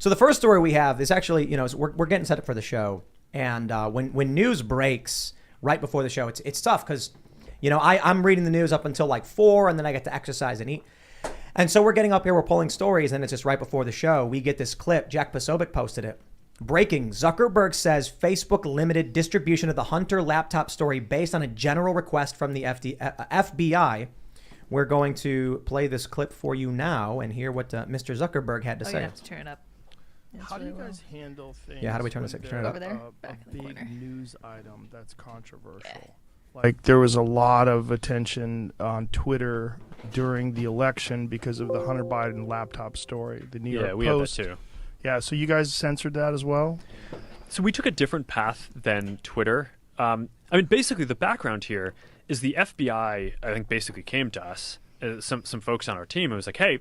So the first story we have is actually, we're getting set up for the show. And when news breaks right before the show, it's tough because, I'm reading the news up until like 4 and then I get to exercise and eat. And so we're getting up here, we're pulling stories, and it's just right before the show. We get this clip. Jack Posobiec posted it. Breaking. Zuckerberg says Facebook limited distribution of the Hunter laptop story based on a general request from the FBI. We're going to play this clip for you now and hear what Mr. Zuckerberg had to say. You have to turn it up. How do you guys handle things? Yeah, how do we turn this? Turn it up. Over there, a back in the big corner. news item that's controversial. Like there was a lot of attention on Twitter during the election because of the Hunter Biden laptop story. The New York Post. Yeah, we have that too. Yeah, so you guys censored that as well? So we took a different path than Twitter. Basically the background here is the FBI, I think, basically came to us, some folks on our team, and was like, hey,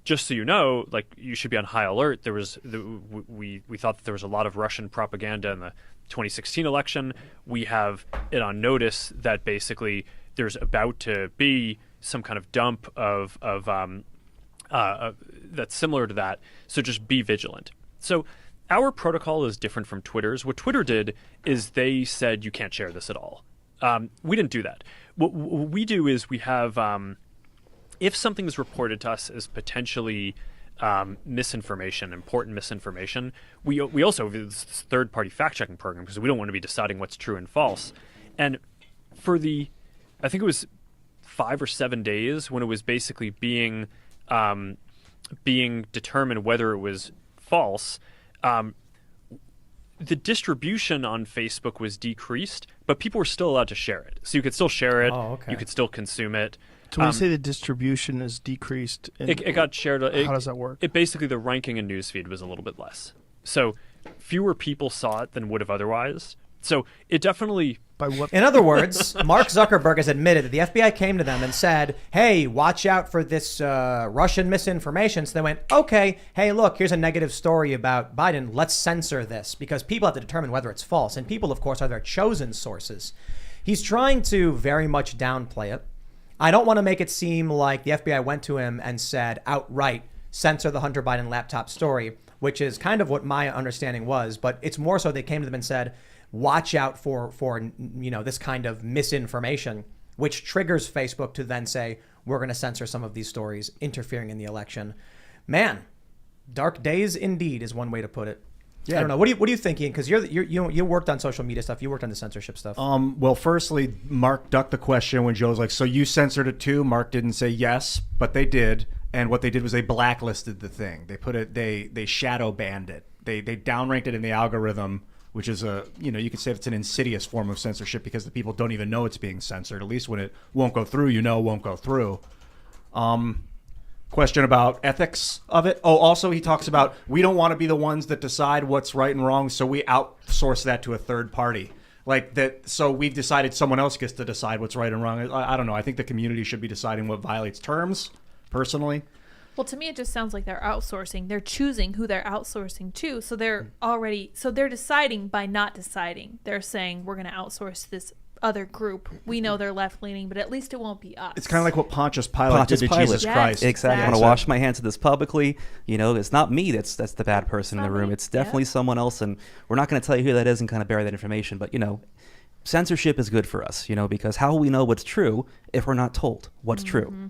just so you know, like you should be on high alert. We thought that there was a lot of Russian propaganda in the 2016 election. We have it on notice that basically there's about to be some kind of dump of that's similar to that. So just be vigilant. So our protocol is different from Twitter's. What Twitter did is they said you can't share this at all. We didn't do that. What we do is we have, if something is reported to us as potentially misinformation, important misinformation, we also have this third-party fact-checking program because we don't want to be deciding what's true and false. And for I think it was 5 or 7 days when it was basically being determined whether it was false, the distribution on Facebook was decreased, but people were still allowed to share it. So you could still share it. Oh, okay. You could still consume it. So when you say the distribution is decreased, It got shared. How does that work? It basically, the ranking in newsfeed was a little bit less. So fewer people saw it than would have otherwise. So it definitely... By what? In other words, Mark Zuckerberg has admitted that the FBI came to them and said, hey, watch out for this Russian misinformation. So they went, okay, hey, look, here's a negative story about Biden. Let's censor this because people have to determine whether it's false. And people, of course, are their chosen sources. He's trying to very much downplay it. I don't want to make it seem like the FBI went to him and said outright, censor the Hunter Biden laptop story, which is kind of what my understanding was. But it's more so they came to them and said, watch out for this kind of misinformation, which triggers Facebook to then say, we're going to censor some of these stories interfering in the election. Man, dark days indeed is one way to put it. Yeah. I don't know. What do you think, Ian? Because you worked on social media stuff. You worked on the censorship stuff. Well, firstly, Mark ducked the question when Joe was like, so you censored it too? Mark didn't say yes, but they did. And what they did was they blacklisted the thing. They put it, they shadow banned it. They downranked it in the algorithm, which is you could say it's an insidious form of censorship because the people don't even know it's being censored. At least when it won't go through, it won't go through. Question about ethics of it. Oh, also he talks about we don't want to be the ones that decide what's right and wrong, so we outsource that to a third party. Like that, so we've decided someone else gets to decide what's right and wrong. I don't know. I think the community should be deciding what violates terms, personally. Well, to me, it just sounds like they're outsourcing. They're choosing who they're outsourcing to. So they're deciding by not deciding. They're saying, we're going to outsource this other group. We know they're left-leaning, but at least it won't be us. It's kind of like what Pontius Pilate did to Jesus Christ. Exactly. I want to wash my hands of this publicly. It's not me that's the bad person in the room. It's definitely someone else, and we're not going to tell you who that is and kind of bury that information. But, censorship is good for us, because how will we know what's true if we're not told what's true,